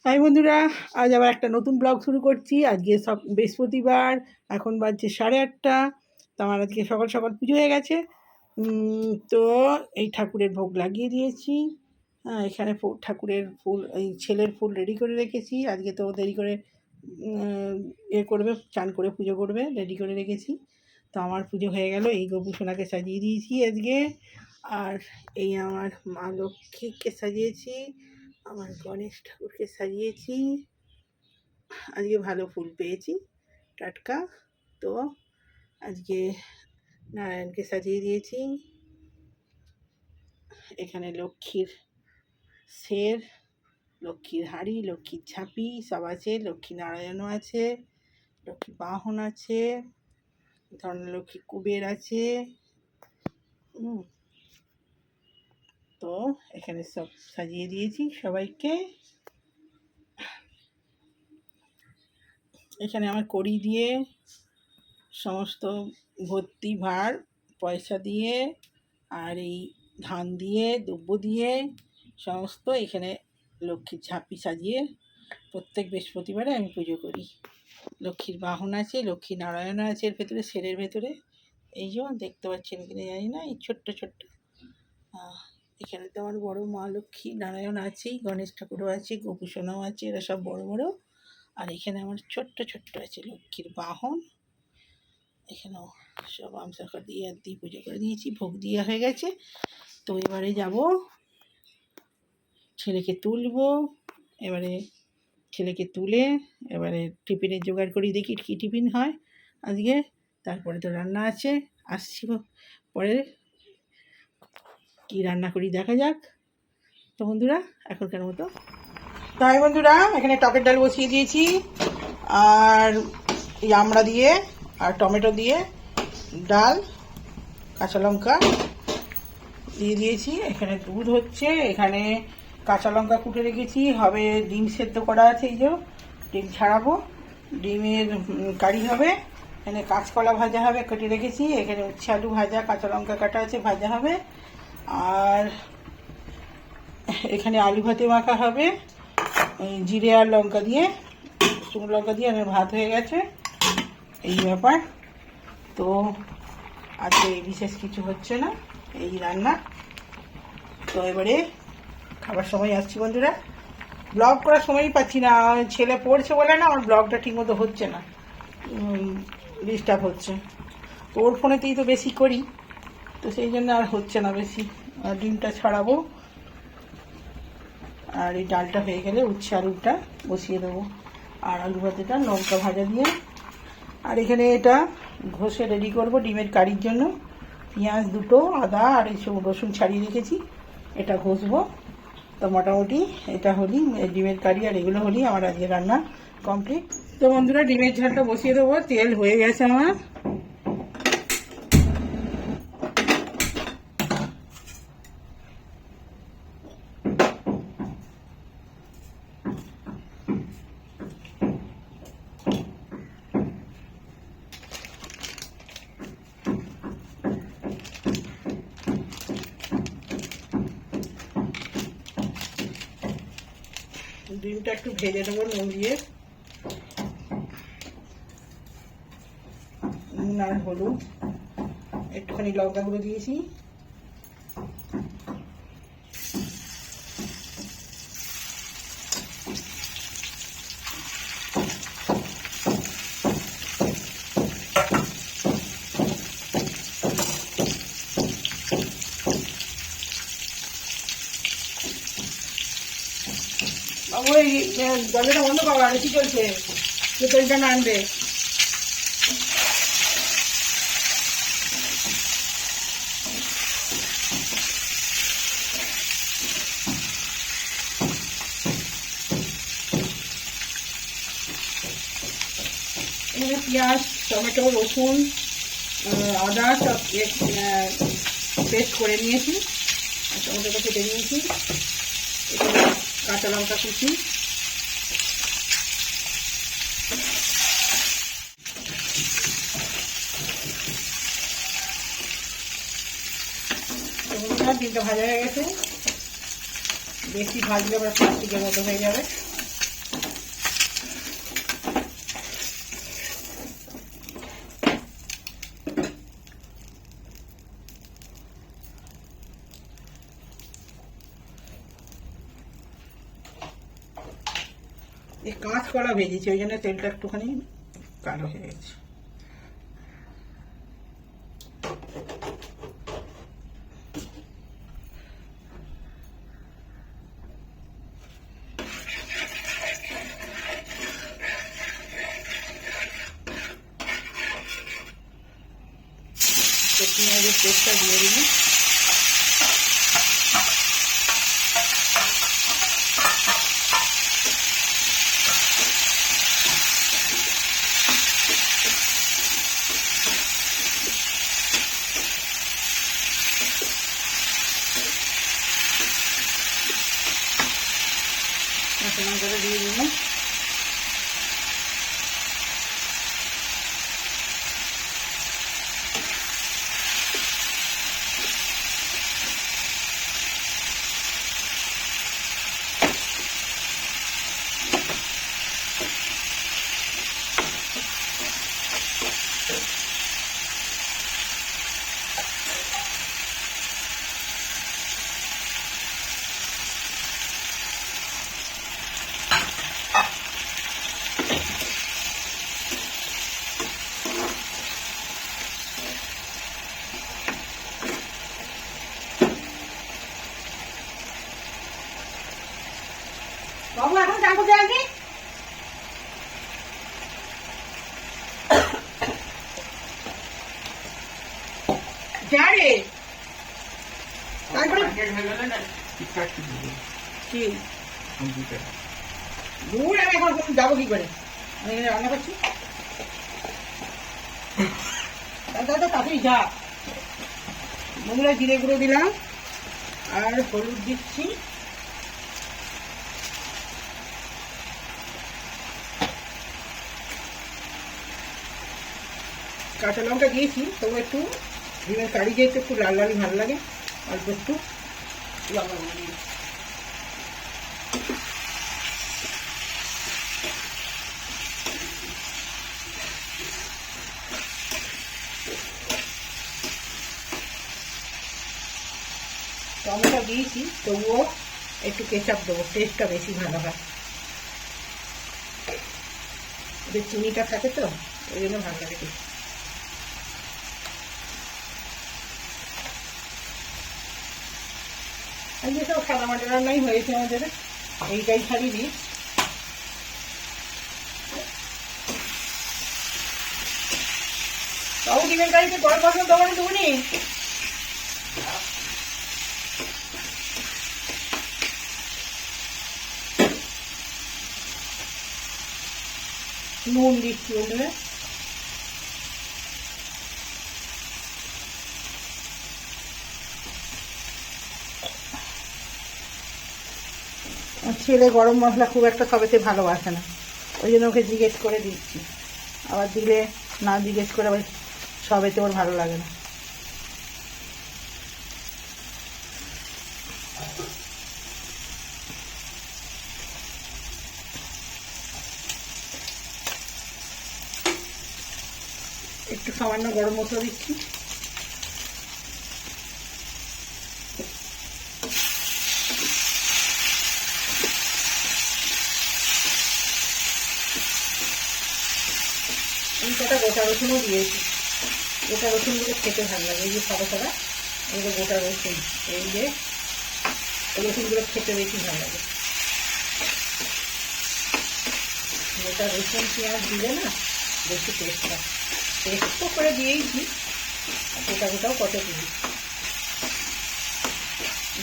High বন্ধুরা, আজ আবার একটা নতুন ব্লগ শুরু করছি। আজকে বৃহস্পতিবার, এখন বাজছে 8:30। তো আমার আজকে সকাল সকাল পুজো হয়ে গেছে। তো এই ঠাকুরের ভোগ লাগিয়ে দিয়েছি। এখানে ঠাকুরের ফুল, এই ছেলের ফুল রেডি করে রেখেছি। আজকে তো দেরি করে করবে, চান করে পুজো করবে, রেডি করে রেখেছি। তো আমার পুজো হয়ে গেল। এই গোপু সোনাকে সাজিয়ে দিয়েছি আজকে। আর এই আমার মা লক্ষ্মীকে সাজিয়েছি, আমার গণেশ ঠাকুরকে সাজিয়েছি। আজকে ভালো ফুল পেয়েছি, টাটকা। তো আজকে নারায়ণকে সাজিয়ে দিয়েছি। এখানে লক্ষ্মীর সের, লক্ষ্মীর হাঁড়ি, লক্ষ্মীর ঝাঁপি সব আছে। লক্ষ্মী নারায়ণও আছে, লক্ষ্মী বাহন আছে, ধনলক্ষ্মী কুবের আছে। তো এখানে সব সাজিয়ে দিয়েছি সবাইকে। এখানে আমার কড়ি দিয়ে সমস্ত ভর্তি ভার পয়সা দিয়ে, আর এই ধান দিয়ে, দুব্য দিয়ে সমস্ত এখানে লক্ষ্মীর ঝাঁপি সাজিয়ে প্রত্যেক বৃহস্পতিবারে আমি পুজো করি। লক্ষ্মীর বাহন আছে, লক্ষ্মী নারায়ণ আছে এর ভেতরে, সেরের ভেতরে। এই যে দেখতে পাচ্ছেন কিনা জানি না, এই ছোট্ট ছোট্ট। এখানে তো আমার বড় মা লক্ষ্মী নারায়ণ আছেই, গণেশ ঠাকুরও আছে, গোপু সোনাও আছে, এরা সব বড় বড়। আর এখানে আমার ছোট্ট ছোট্ট আছে লক্ষ্মীর বাহন। এখানেও সব আমশাখা দিয়ে পুজো করে দিয়েছি, ভোগ দিয়ে হয়ে গেছে। তো এবারে যাব, ছেলেকে তুলবো। এবারে ছেলেকে তুলে এবারে টিফিনের জোগাড় করি, দেখি কী টিফিন হয় আজকে। তারপরে তো রান্না আছে, আসছি পরে কি রান্না করি দেখা যাক। তো বন্ধুরা, এখনকার মতো তাই বন্ধুরা, এখানে টকের ডাল বসিয়ে দিয়েছি, আর আমড়া দিয়ে আর টমেটো দিয়ে ডাল, কাঁচা লঙ্কা দিয়ে দিয়েছি। এখানে দুধ হচ্ছে, এখানে কাঁচা লঙ্কা কুটে রেখেছি, হবে ডিম সেদ্ধ করা আছে, এই যে ডিম ছাড়াবো, ডিমের কারি হবে। এখানে কাঁচকলা ভাজা হবে, কেটে রেখেছি। এখানে উচ্ছে আলু ভাজা, কাঁচা লঙ্কা কাটা আছে, ভাজা হবে। আর এখানে আলু ভাতে মাখা হবে জিরে আর লঙ্কা দিয়ে, শুকনো লঙ্কা দিয়ে। আমার ভাত হয়ে গেছে, এই ব্যাপার। তো আজকে বিশেষ কিছু হচ্ছে না, এই রান্না। তো এবারে খাবার সময় আসছি বন্ধুরা। ব্লগ করার সময়ই পাচ্ছি না, ছেলে পড়ছে বলে না, আমার ব্লগটা ঠিকমতো হচ্ছে না, ডিস্টার্ব হচ্ছে। তো ওর ফোনেতেই তো বেশি করি, তো সেই জন্য আর হচ্ছে না বেশি। আর ডিমটা ছাড়াবো, আর এই ডালটা হয়ে গেলে উচ্ছে আলুটা বসিয়ে দেবো, আর আলু ভাতেটা লঙ্কা ভাজা দিয়ে। আর এখানে এটা ঘষে রেডি করব ডিমের কারির জন্য। পেঁয়াজ দুটো, আদা আর এইসব রসুন ছাড়িয়ে রেখেছি, এটা ঘষবো। তো মোটামুটি এটা হলেই ডিমের কারি আর এগুলো হলেই আমার আজকে রান্না কমপ্লিট। তো বন্ধুরা, ডিমের ঝালটা বসিয়ে দেবো, তেল হয়ে গেছে আমার। ডিমটা একটু ভেজে নেবো নুন দিয়ে, নুন আর হলুদ, একটুখানি লঙ্কা গুঁড়ো দিয়েছি। ওই দরজাটা বন্ধ করো, আর কি চলছে, তেলটা না আনবে। এখানে পেঁয়াজ, টমেটো, রসুন, আদা সব পেস্ট করে নিয়েছি, আর টমেটোটা কেটে নিয়েছি। এখানে কাঁচা লঙ্কা কুচি, ডিমটা ভাজা হয়ে গেছে। বেশি ভাজলে আবার প্লাস্টিকের মতো হয়ে যাবে, এই কাঁচকলা ভেজেছি, ওই জন্য তেলটা একটুখানি কালো হয়ে গেছে। পেঁয়াজের পেস্টটা দিয়ে দিন। কাঁচা লঙ্কাটা দিয়ে দিলাম। বাবু এখন চান করতে আসবি? যারে তারপরে কি দূর, আমি এখন যাবো কি করে? আমি এখানে রান্না করছি। দাদা তাড়াতাড়ি যা। বন্ধুরা, জিরে গুঁড়ো দিলাম আর হলুদ দিচ্ছি। কাঁচা লঙ্কা দিয়েছি, তবু একটু ডিমের কারি যেহেতু একটু লাল লালই ভালো লাগে, অল্প একটু লঙ্কা গুঁড়ো দিই। টমেটো দিয়েছি, তবুও একটু কেচাপ দেবো, টেস্টটা বেশি ভালো হয়। ওদের চিনিটা থাকে তো, ওই জন্য ভালো লাগে। আজকে সব সাদা মাটা রান্নাই হয়েছে আমাদের, এইটাই ছাড়ি দিই। তাও ডিমের কারিতে গরম মশলা দেবো না তুমি? নুন দিচ্ছি ওখানে। ছেলে গরম মশলা খুব একটা সবেতে ভালোবাসে না, ওই জন্য ওকে জিজ্ঞেস করে দিচ্ছি। আবার দিলে না জিজ্ঞেস করে আবার সবেতে ওর ভালো লাগে না। একটু সামান্য গরম মশলা দিচ্ছি। এই কটা গোটা রসুনও দিয়েছি। গোটা রসুনগুলো খেতে ভালো লাগে, এই যে সাদা সাদা, এগুলো গোটা রসুন, এই যে রসুনগুলো খেতে বেশি ভালো লাগে। গোটা রসুন পেঁয়াজ দিলে না বেশি টেস্ট হয়। টেস্ট তো করে দিয়েইছি, আর গোটা গোটাও কত দিই।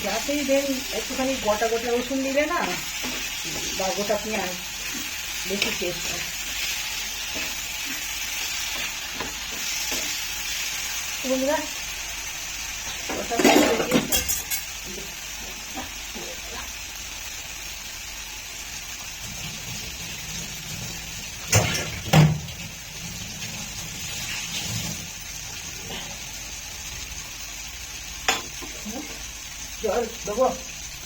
যাতেই দেন একটুখানি গোটা গোটা রসুন দিলে না বা গোটা পেঁয়াজ বেশি টেস্ট হয়। বন্ধুরা, জল দেবো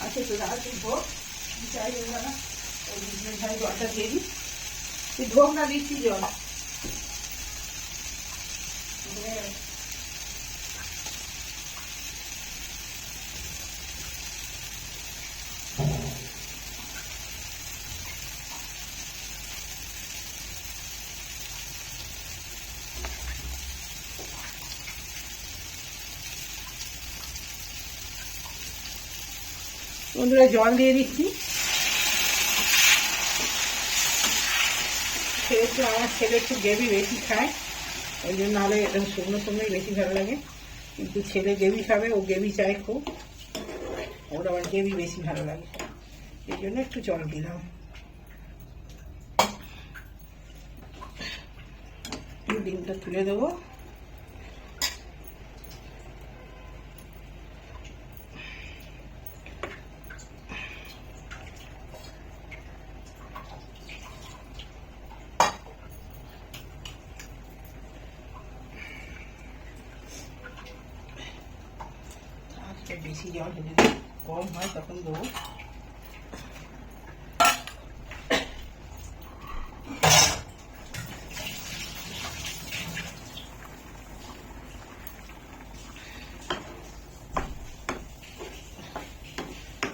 আছে তো, রাখি ভোগ চাই না, ওই ভাই জলটা দিয়ে দিই। তুই ভোগ না দিচ্ছি জল। বন্ধুরা জল দিয়ে দিচ্ছি। আমার ছেলে একটু গ্রেভি বেশি খায়, ওই জন্য নাহলে এরকম শুকনো শুকনোই বেশি ভালো লাগে, কিন্তু ছেলে গ্রেভি খাবে, ও গ্রেভি চায় খুব, ওর আবার গ্রেভি বেশি ভালো লাগে, এই জন্য একটু জল দিলাম। ডিমটা তুলে দেবো। বেশি জল যদি কম হয় তখন দেবো।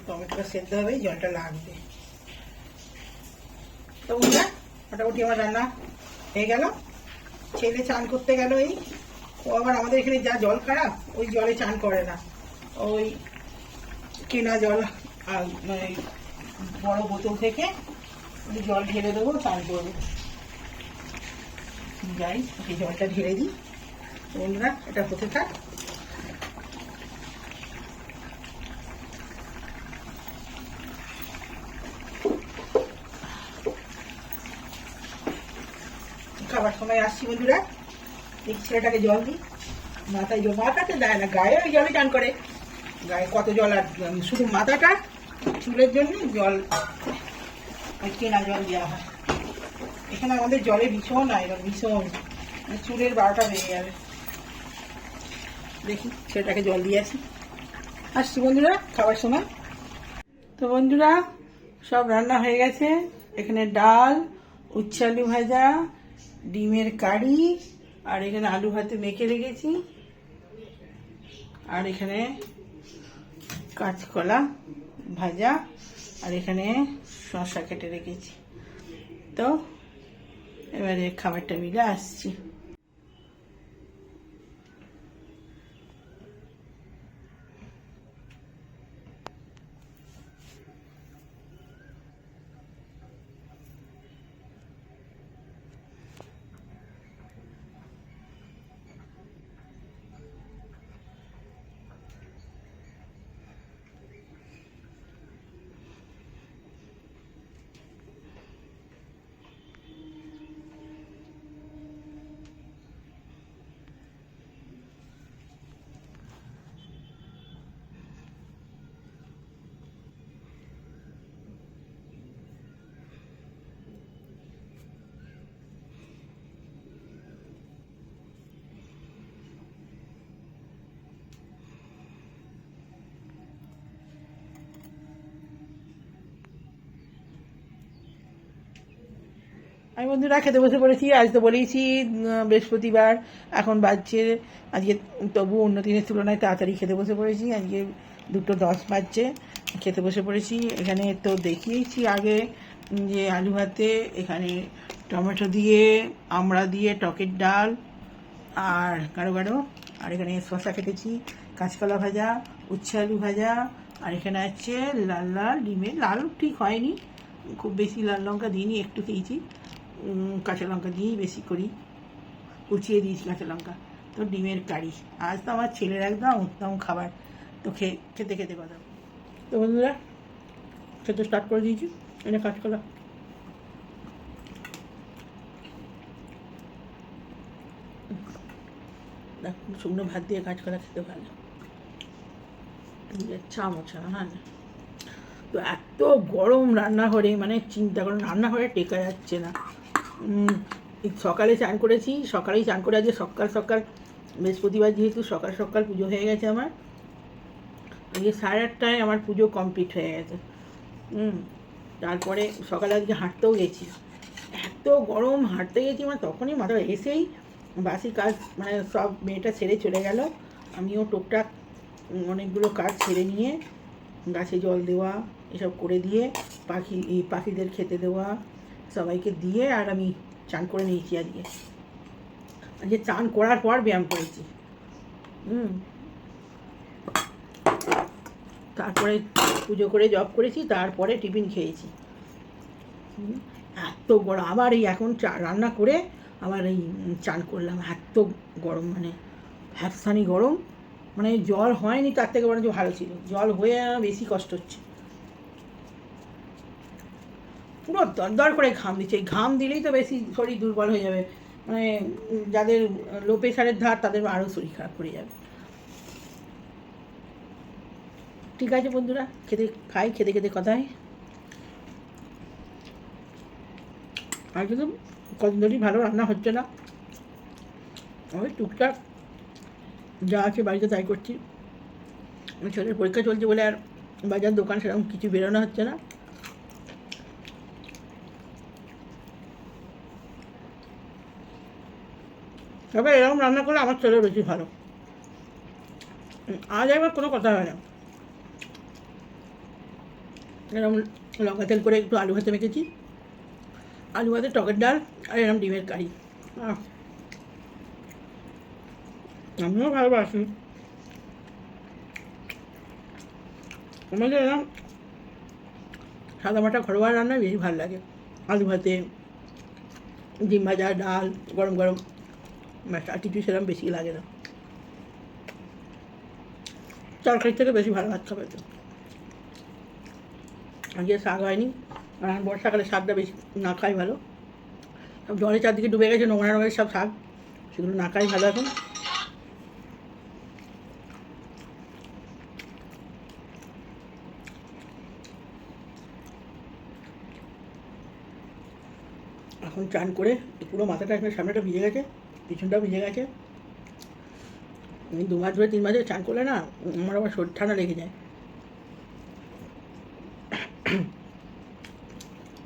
টমেটোটা সেদ্ধ হবে, জলটা লাগবে। তো বন্ধুরা মোটামুটি আমার রান্না হয়ে গেল। ছেলে চান করতে গেল, এই ও আবার আমাদের এখানে যা জল খারাপ, ওই জলে চান করে না, ওই কেনা জল মানে বড় বোতল থেকে জল ঢেলে দেবো, চান করবো। যাই এই জলটা ঢেলে দিই। বন্ধুরা এটা হতে থাক। খাবার সময় আসছি বন্ধুরা, এই ছেলেটাকে জল দিই, মাথায় মাথাতে দেয় না, গায়ে ওই জলে চান করে, গায়ে কত জল, আর শুধু মাথাটা চুলের জন্য জল, ওই কেনা জল দেওয়া হয়। এখানে আমাদের জলে ভীষণ আয়রন, ভীষণ, চুলের 12টা বেড়ে যাবে। দেখি ছেলেটাকে জল দিয়ে আসছি বন্ধুরা খাবার সময়। তো বন্ধুরা সব রান্না হয়ে গেছে। এখানে ডাল, উচ্ছে আলু ভাজা, ডিমের কারি, আর এখানে আলু ভাতে মেখে রেখেছি, আর এখানে কাঁচকলা ভাজা, আর এখানে শসা কেটে রেখেছি। তো এবারে খাবারটা মিলে আসছি। আমি বন্ধুরা খেতে বসে পড়েছি। আজ তো বলেইছি বৃহস্পতিবার, এখন বাজছে আজকে, তবু অন্য দিনের তুলনায় তাড়াতাড়ি খেতে বসে পড়েছি। আজকে 2:10 বাজছে, খেতে বসে পড়েছি। এখানে তো দেখিয়েছি আগে যে আলু ভাতে এখানে টমেটো দিয়ে, আমড়া দিয়ে টকের ডাল, আর গাঢ় গাঢ়, আর এখানে শসা কেটেছি, কাঁচকলা ভাজা, উচ্ছে আলু ভাজা, আর এখানে আছে লাল লাল ডিমের, লাল ঠিক হয়নি, খুব বেশি লাল লঙ্কা দিইনি, একটু খেয়েছি, কাঁচা লঙ্কা দিয়েই বেশি করি, কুচিয়ে দিয়েছি কাঁচা লঙ্কা। তো ডিমের কারি, আজ তো আমার ছেলের একদম উত্তম খাবার। তো খেতে খেতে কথা। তো বন্ধুরা খেতে স্টার্ট করে দিয়েছি। এনে কাঁচকলা, শুকনো ভাত দিয়ে কাঁচকলা খেতে ভালো, চামচ হ্যাঁ। তো এত গরম রান্নাঘরে, মানে চিন্তা করুন, রান্নাঘরে টেকা যাচ্ছে না। সকালে চান করেছি, সকালেই চান করে, আজকে সকাল সকাল, বৃহস্পতিবার যেহেতু সকাল সকাল পুজো হয়ে গেছে আমার, আজকে 8:30টায় আমার পুজো কমপ্লিট হয়ে গেছে। তারপরে সকালে আজকে হাঁটতেও গেছি, এত গরম, হাঁটতে গেছি মানে তখনই মাথা, এসেই বাসি কাজ মানে সব মেয়েটা ছেড়ে চলে গেল, আমিও টুকটাক অনেকগুলো কাজ ছেড়ে নিয়ে গাছে জল দেওয়া এসব করে দিয়ে, পাখিদের খেতে দেওয়া, সবাইকে দিয়ে, আর আমি চান করে নিয়েছি। আজকে চান করার পর ব্যায়াম করেছি। তারপরে পুজো করে জব করেছি, তারপরে টিফিন খেয়েছি। এত গরম, আবার এই এখন রান্না করে আবার এই চান করলাম, এত গরম মানে হ্যাপসানি গরম, মানে জল হয়নি তার থেকে বরঞ্চ ভালো ছিল, জল হয়ে বেশি কষ্ট হচ্ছে। পুরো দরদর করে ঘাম দিচ্ছে, ঘাম দিলেই তো বেশি শরীর দুর্বল হয়ে যাবে, মানে যাদের লো প্রেশারের ধার তাদের আরও শরীর খারাপ করে যাবে। ঠিক আছে বন্ধুরা, খেতে খেতে কথায় আর কিন্তু কদিন ধরেই ভালো রান্না হচ্ছে না, ওই টুকটাক যা আছে বাড়িতে তাই করছি। ছেলের পরীক্ষা চলছে বলে আর বাজার দোকান সেরকম কিছু বেরোনো হচ্ছে না। তবে এরকম রান্না করলে আমার ছেলের বেশি ভালো। আজ একবার কোনো কথা হয় না, এরকম লঙ্কা তেল করে একটু আলু ভাতে মেখেছি, আলু ভাতে টকের ডাল আর এরকম ডিমের কারি। আমিও ভালোবাসি, আমাদের এরকম সাদামাটা ঘরোয়া রান্না বেশি ভালো লাগে। আলু ভাতে ডিম ভাজা, ডাল, গরম গরম, আর কিছু সেরকম বেশি লাগে না। তরকারির থেকে বেশি ভালো ভাত খাবে তো। আজকে শাক হয়নি, আর বর্ষাকালে শাকটা বেশি না খাই ভালো, সব জলের চারদিকে ডুবে গেছে, নোংরা নোংরা সব শাক, সেগুলো না খাই ভালো। এখন চান করে পুরো মাথাটা এখন সামনেটা ভিজে গেছে, পিছনটাও ভিজে গেছে। আমি 2 মাস ধরে 3 মাসে চান করলে না আমার আবার শরীর ঠান্ডা লেগে যায়,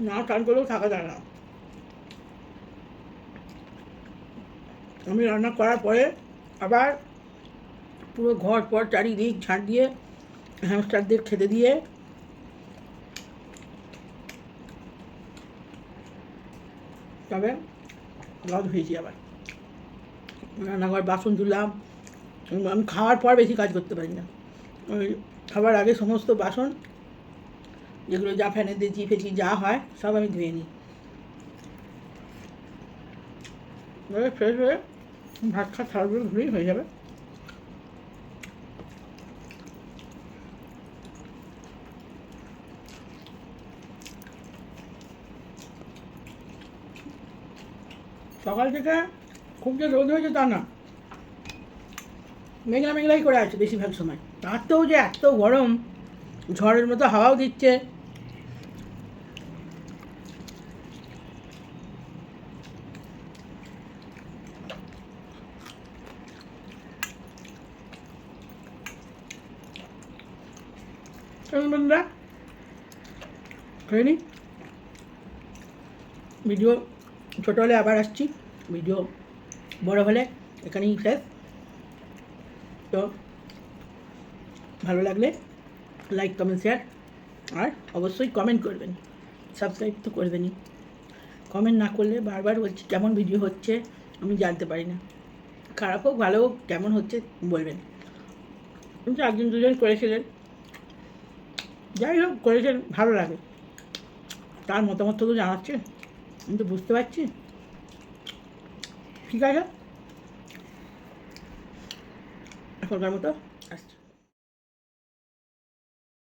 না চান করলেও থাকা যায় না। আমি রান্না করার পরে আবার পুরো ঘর পর চারিদিক ঝাঁট দিয়ে হ্যামস্টারদের খেতে দিয়ে তবে গা ধুয়েছি। আবার রান্নাঘর বাসন ধুলাম, আমি খাওয়ার পর বেশি কাজ করতে পারি না, ওই খাবার আগে সমস্ত বাসন যেগুলো যা ফ্যানে দিয়েছি ফেঁচি যা হয় সব আমি ধুয়ে নিই, ফ্রেশ হয়ে ভাত খাওয়া থালাগুলো ধুলেই হয়ে যাবে। সকাল থেকে খুব যে রোদ হয়েছে তা না, মেঘলা মেঘলাই করে আছে বেশিরভাগ সময়, তাতেও যে এত গরম, ঝড়ের মতো হাওয়াও দিচ্ছে। বন্ধুরা হয়নি ভিডিও, ছোটো হলে আবার আসছি, ভিডিও বড় হলে এখানেই শেষ। তো ভালো লাগলে লাইক কমেন্ট শেয়ার, আর অবশ্যই কমেন্ট করবেন, সাবস্ক্রাইব তো করবেনই। কমেন্ট না করলে বারবার বলছি কেমন ভিডিও হচ্ছে আমি জানতে পারি না, খারাপ হোক ভালো হোক কেমন হচ্ছে বলবেন। কিন্তু 1-2 জন করেছিলেন, যাই হোক করেছেন ভালো লাগে, তার মতামত তো জানাচ্ছে, আমি তো বুঝতে পারছি। ঠিক আছে, এখনকার মতো